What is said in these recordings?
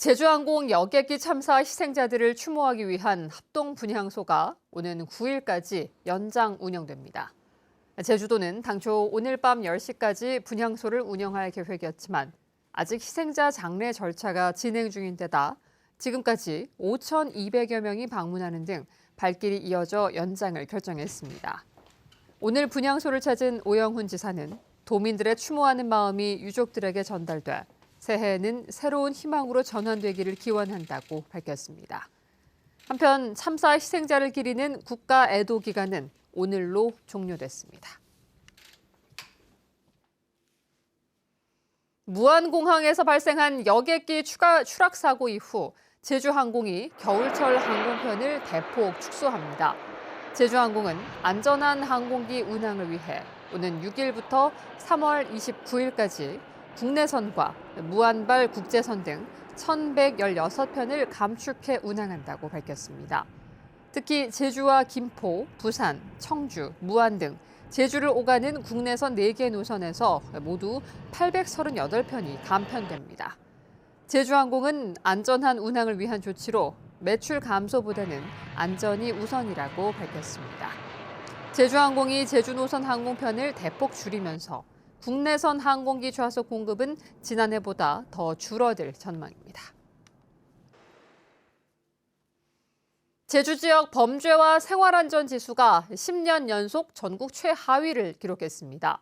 제주항공 여객기 참사 희생자들을 추모하기 위한 합동 분향소가 오는 9일까지 연장 운영됩니다. 제주도는 당초 오늘 밤 10시까지 분향소를 운영할 계획이었지만 아직 희생자 장례 절차가 진행 중인 데다 지금까지 5,200여 명이 방문하는 등 발길이 이어져 연장을 결정했습니다. 오늘 분향소를 찾은 오영훈 지사는 도민들의 추모하는 마음이 유족들에게 전달돼 새해에는 새로운 희망으로 전환되기를 기원한다고 밝혔습니다. 한편 참사 희생자를 기리는 국가 애도 기간은 오늘로 종료됐습니다. 무안공항에서 발생한 여객기 추락 사고 이후 제주항공이 겨울철 항공편을 대폭 축소합니다. 제주항공은 안전한 항공기 운항을 위해 오는 6일부터 3월 29일까지 국내선과 무안발 국제선 등 1,116편을 감축해 운항한다고 밝혔습니다. 특히 제주와 김포, 부산, 청주, 무안 등 제주를 오가는 국내선 4개 노선에서 모두 838편이 감편됩니다. 제주항공은 안전한 운항을 위한 조치로 매출 감소보다는 안전이 우선이라고 밝혔습니다. 제주항공이 제주 노선 항공편을 대폭 줄이면서 국내선 항공기 좌석 공급은 지난해보다 더 줄어들 전망입니다. 제주 지역 범죄와 생활안전 지수가 10년 연속 전국 최하위를 기록했습니다.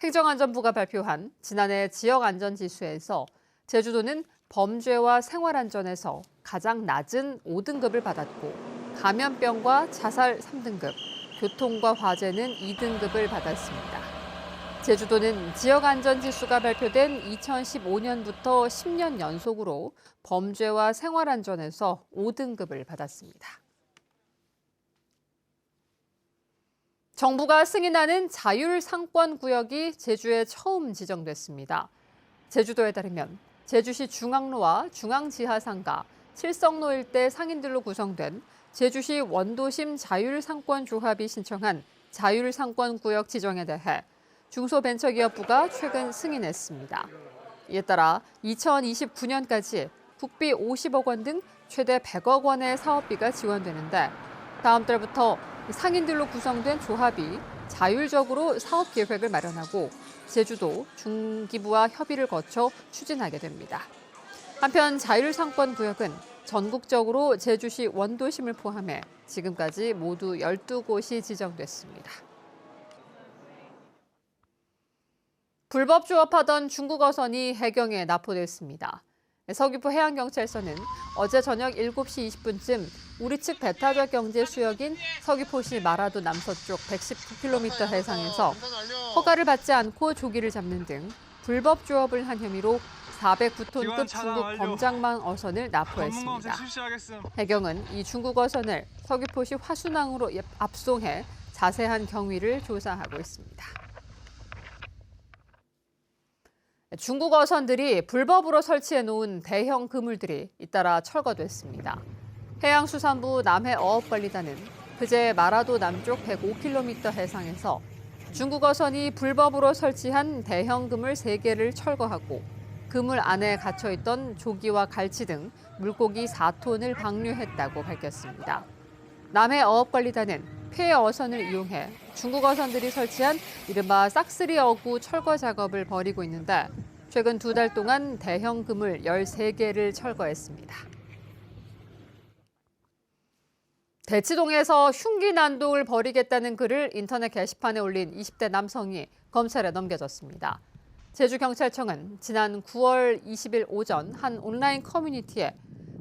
행정안전부가 발표한 지난해 지역안전지수에서 제주도는 범죄와 생활안전에서 가장 낮은 5등급을 받았고 감염병과 자살 3등급, 교통과 화재는 2등급을 받았습니다. 제주도는 지역안전지수가 발표된 2015년부터 10년 연속으로 범죄와 생활안전에서 5등급을 받았습니다. 정부가 승인하는 자율상권구역이 제주에 처음 지정됐습니다. 제주도에 따르면 제주시 중앙로와 중앙지하상가, 칠성로 일대 상인들로 구성된 제주시 원도심 자율상권조합이 신청한 자율상권구역 지정에 대해 중소벤처기업부가 최근 승인했습니다. 이에 따라 2029년까지 국비 50억 원 등 최대 100억 원의 사업비가 지원되는데 다음 달부터 상인들로 구성된 조합이 자율적으로 사업 계획을 마련하고 제주도 중기부와 협의를 거쳐 추진하게 됩니다. 한편 자율상권구역은 전국적으로 제주시 원도심을 포함해 지금까지 모두 12곳이 지정됐습니다. 불법 조업하던 중국 어선이 해경에 납포됐습니다. 서귀포 해양경찰서는 어제 저녁 7시 20분쯤 우리 측 배타적 경제 수역인 서귀포시 마라도 남서쪽 119km 해상에서 허가를 받지 않고 조기를 잡는 등 불법 조업을 한 혐의로 409톤급 중국 범장망 어선을 납포했습니다. 해경은 이 중국 어선을 서귀포시 화순항으로 압송해 자세한 경위를 조사하고 있습니다. 중국 어선들이 불법으로 설치해 놓은 대형 그물들이 잇따라 철거됐습니다. 해양수산부 남해어업관리단은 그제 마라도 남쪽 105km 해상에서 중국 어선이 불법으로 설치한 대형 그물 3개를 철거하고 그물 안에 갇혀있던 조기와 갈치 등 물고기 4톤을 방류했다고 밝혔습니다. 남해어업관리단은 폐 어선을 이용해 중국 어선들이 설치한 이른바 싹쓸이 어구 철거 작업을 벌이고 있는데 최근 2달 동안 대형 그물 13개를 철거했습니다. 대치동에서 흉기 난동을 벌이겠다는 글을 인터넷 게시판에 올린 20대 남성이 검찰에 넘겨졌습니다. 제주경찰청은 지난 9월 20일 오전 한 온라인 커뮤니티에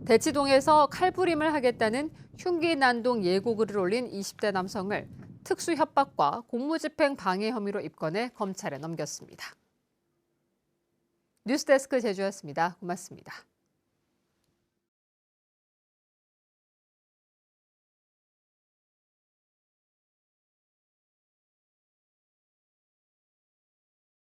대치동에서 칼부림을 하겠다는 흉기 난동 예고글을 올린 20대 남성을 특수 협박과 공무집행 방해 혐의로 입건해 검찰에 넘겼습니다. 뉴스데스크 제주였습니다. 고맙습니다.